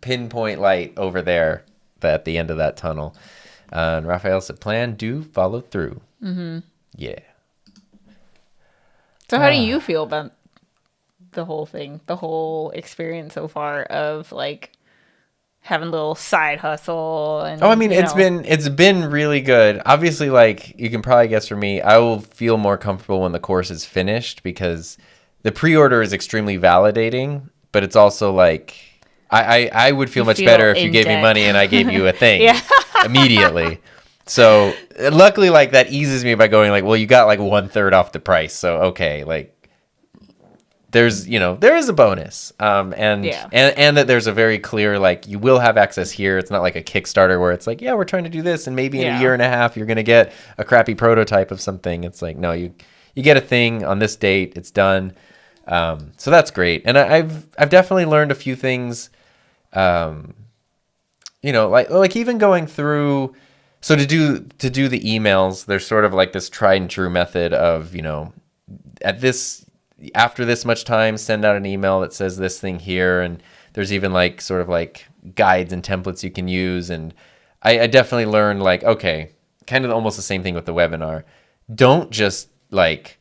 pinpoint light over there at the end of that tunnel. And Raphael said, plan, do, follow through. Mm-hmm. Yeah.
So how do you feel about the whole thing, the whole experience so far of, like, having a little side hustle? And
I mean, it's been really good. Obviously, like, you can probably guess for me, I will feel more comfortable when the course is finished, because the pre-order is extremely validating, but it's also like I would feel much better if you gave me money and I gave you a thing immediately. So luckily, like, that eases me by going like, well, you got like 1/3 off the price, so okay, like, there is a bonus, and that there's a very clear, like, you will have access here. It's not like a Kickstarter where it's like, yeah, we're trying to do this, and maybe in a year and a half you're gonna get a crappy prototype of something. It's like, no, you get a thing on this date, it's done. So that's great, and I've definitely learned a few things. Like even going through. So to do the emails, there's sort of like this tried and true method of, after this much time, send out an email that says this thing here. And there's even like sort of like guides and templates you can use. And I definitely learned, like, okay, kind of almost the same thing with the webinar. Don't just like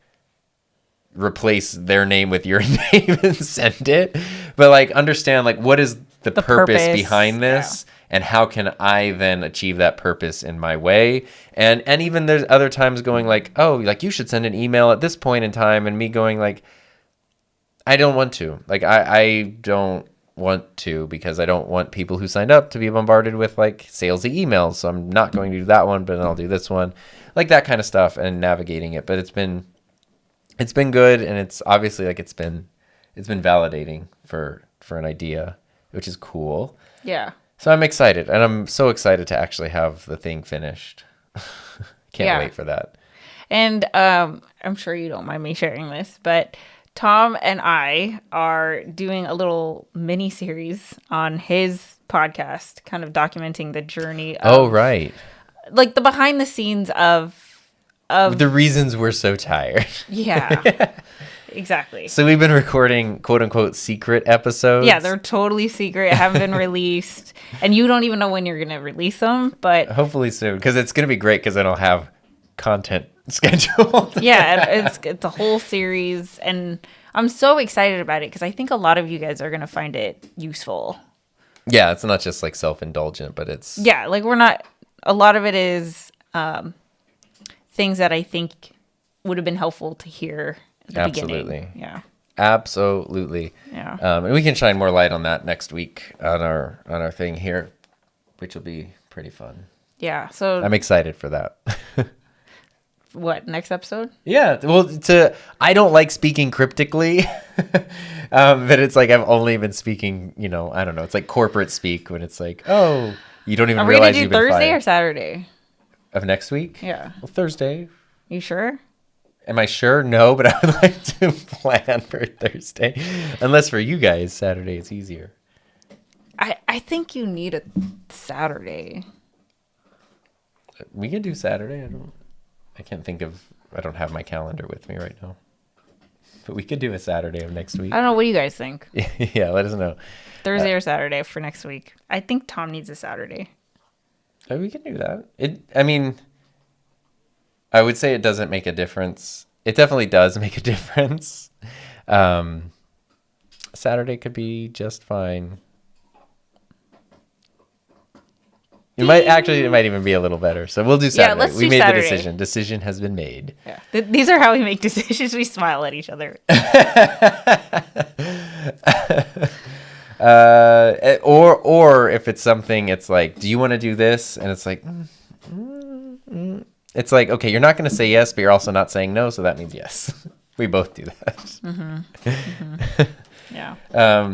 replace their name with your name and send it, but like understand, like, what is the purpose behind this? Yeah. And how can I then achieve that purpose in my way? And even there's other times going like, oh, like, you should send an email at this point in time, and me going like, I don't want to. Like, I don't want to, because I don't want people who signed up to be bombarded with like salesy emails. So I'm not going to do that one, but then I'll do this one, like that kind of stuff, and navigating it. But it's been good, and it's obviously like it's been validating for an idea, which is cool.
Yeah.
So I'm excited, and I'm so excited to actually have the thing finished. Can't wait for that.
And I'm sure you don't mind me sharing this, but Tom and I are doing a little mini series on his podcast, kind of documenting the journey of, like, the behind the scenes of
the reasons we're so tired.
Yeah. Exactly.
So we've been recording quote unquote secret episodes.
Yeah, they're totally secret. Haven't been released. And you don't even know when you're going to release them, but
hopefully soon, because it's going to be great, because then I'll have content scheduled.
Yeah, it's a whole series, and I'm so excited about it because I think a lot of you guys are going to find it useful. Yeah,
it's not just like self-indulgent, but it's...
Yeah, like a lot of it is things that I think would have been helpful to hear at the beginning. Yeah.
Absolutely.
Yeah.
And we can shine more light on that next week on our thing here, which will be pretty fun.
Yeah. So
I'm excited for that.
What, next episode?
Yeah. Well, I don't like speaking cryptically, but it's like I've only been speaking, I don't know. It's like corporate speak when it's like, oh, you don't even realize you've been fired.
Are we gonna do Thursday or Saturday
of next week?
Yeah.
Well, Thursday.
You sure?
Am I sure? No, but I would like to plan for Thursday. Unless for you guys, Saturday is easier.
I think you need a Saturday.
We can do Saturday. I can't think of. I don't have my calendar with me right now. But we could do a Saturday of next week.
I don't know. What do you guys think?
Yeah, let us know.
Thursday or Saturday for next week. I think Tom needs a Saturday.
We can do that. I mean, I would say it doesn't make a difference. It definitely does make a difference. Saturday could be just fine. It might even be a little better. So we'll do Saturday.
Yeah, let's do
we made
Saturday.
the decision. Decision has been made.
Yeah. These are how we make decisions. We smile at each other.
Or if it's something, it's like, do you want to do this? And it's like, it's like, okay, you're not going to say yes, but you're also not saying no, so that means yes. We both do that.
Mm-hmm. Mm-hmm. Yeah.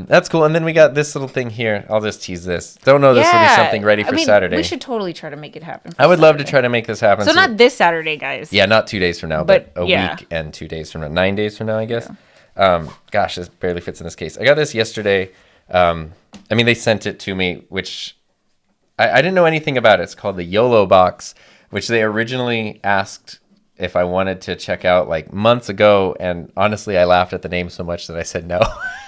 That's cool. And then we got this little thing here. I'll just tease this. Don't know this will be something ready for Saturday.
We should totally try to make it happen.
I would love to try to make this happen.
So not this Saturday, guys.
Yeah, not 2 days from now, but a week and 2 days from now. 9 days from now, I guess. Yeah. Gosh, this barely fits in this case. I got this yesterday. I mean, they sent it to me, which I didn't know anything about it. It's called the YOLO box, which they originally asked if I wanted to check out like months ago. And honestly, I laughed at the name so much that I said no.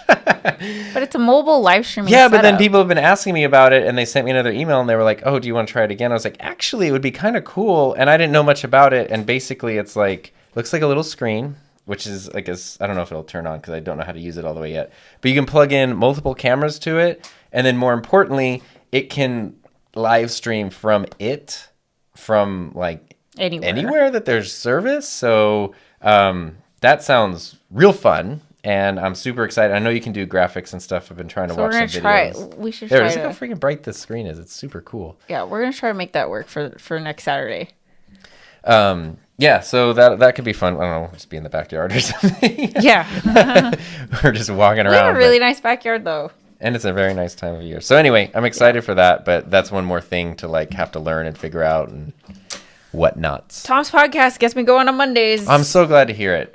But it's a mobile live streaming
setup. But then
setup.
people have been asking me about it, and they sent me another email, and they were like, oh, do you want to try it again? I was like, actually, it would be kind of cool. And I didn't know much about it. And basically, it's like, looks like a little screen, which is like, I don't know if it'll turn on because I don't know how to use it all the way yet. But you can plug in multiple cameras to it. And then more importantly, it can live stream from like anywhere that there's service. So that sounds real fun. And I'm super excited. I know you can do graphics and stuff. I've been trying to watch some videos.
We should
try.
Look
how freaking bright this screen is. It's super cool.
Yeah, we're gonna try to make that work for next Saturday.
Yeah, so that could be fun. I don't know, just be in the backyard or something.
Yeah.
We're just walking around.
We have a really nice backyard though.
And it's a very nice time of year. So anyway, I'm excited for that, but that's one more thing to like have to learn and figure out and whatnot.
Tom's podcast gets me going on Mondays.
I'm so glad to hear it.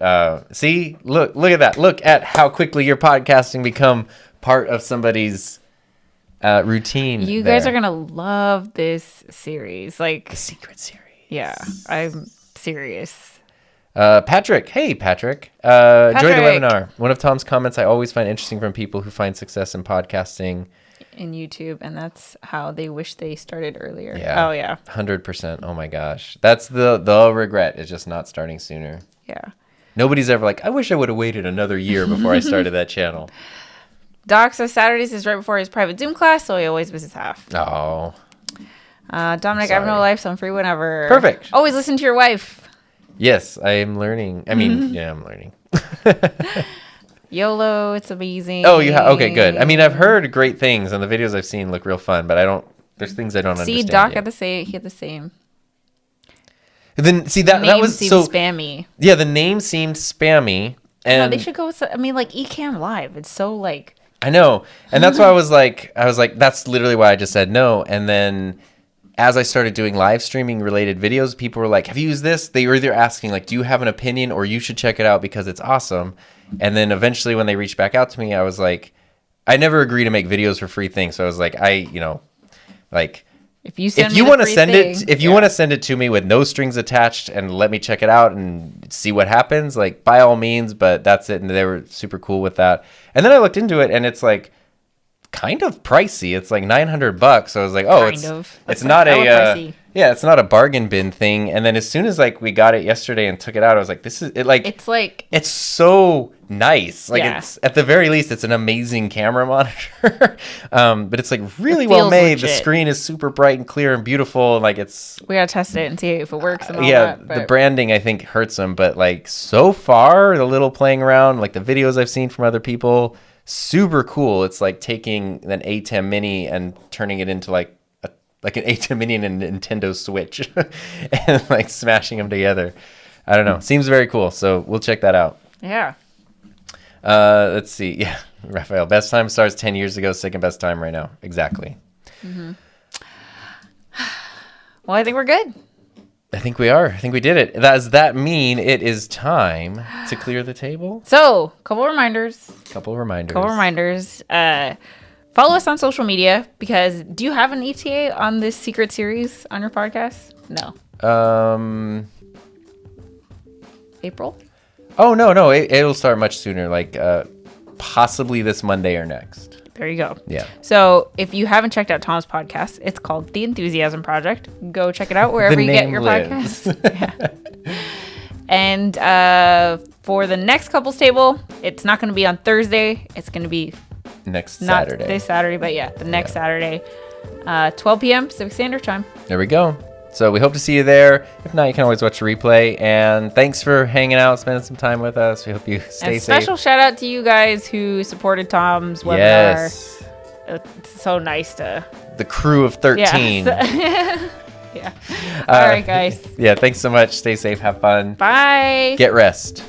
See, look at that. Look at how quickly your podcasting become part of somebody's routine.
You guys are gonna love this series, like
the secret series.
Yeah, I'm serious.
Patrick. Hey, Patrick. Enjoy the webinar. One of Tom's comments I always find interesting from people who find success in podcasting.
In YouTube, and that's how they wish they started earlier.
Yeah.
Oh, yeah.
100%. Oh, my gosh. That's the regret is just not starting sooner.
Yeah.
Nobody's ever like, I wish I would have waited another year before I started that channel.
Doc says Saturdays is right before his private Zoom class, so he always misses half.
Oh.
Dominic, I have no life, so I'm free whenever.
Perfect.
Always listen to your wife.
Yes, I am learning. I mean, yeah, I'm learning.
YOLO, it's amazing.
Oh, you have? Okay, good. I mean, I've heard great things, and the videos I've seen look real fun, but there's things I don't understand.
See, Doc had the same.
And then, see, that was
seemed
so
spammy.
Yeah, the name seemed spammy. And
no, they should go with, I mean, like, Ecamm Live. It's so, like...
I know. And that's why I was like, that's literally why I just said no. And then as I started doing live streaming related videos, people were like, have you used this? They were either asking, like, do you have an opinion or you should check it out because it's awesome. And then eventually when they reached back out to me, I was like, I never agree to make videos for free things. So I was like, if you want to send it to me with no strings attached and let me check it out and see what happens, like by all means, but that's it. And they were super cool with that. And then I looked into it and it's like kind of pricey. It's like $900. So I was like, oh, it's not it's not a bargain bin thing. And then as soon as like we got it yesterday and took it out, I was like, this is it. Like it's so nice. Like it's at the very least, it's an amazing camera monitor. But it's like really well made. Legit. The screen is super bright and clear and beautiful. And like we
gotta test it and see if it works. And all
the branding I think hurts them. But like so far, the little playing around, like the videos I've seen from other people, super cool. It's like taking an A10 Mini and turning it into like an A10 Mini and a Nintendo Switch and like smashing them together. I don't know. Seems very cool. So we'll check that out.
Yeah.
Let's see. Yeah. Raphael, best time starts 10 years ago. Second best time right now. Exactly.
Mm-hmm. Well, I think we're good.
I think we are. I think we did it. Does that mean it is time to clear the table?
So, couple reminders. Follow us on social media because do you have an ETA on this secret series on your podcast? No. April?
Oh, no. It'll start much sooner, like possibly this Monday or next.
There you go.
Yeah.
So if you haven't checked out Tom's podcast, it's called The Enthusiasm Project. Go check it out wherever you get your podcasts. Yeah. And for the next couples table, it's not going to be on Thursday. It's going to be
next
not
Saturday.
this Saturday, but the next Saturday, 12 p.m. Pacific Standard Time.
There we go. So we hope to see you there. If not, you can always watch a replay. And thanks for hanging out, spending some time with us. We hope you stay safe.
Special shout out to you guys who supported Tom's webinar.
Yes.
It's so nice to...
The crew of 13.
Yeah. All right, guys.
Yeah, thanks so much. Stay safe. Have fun.
Bye.
Get rest.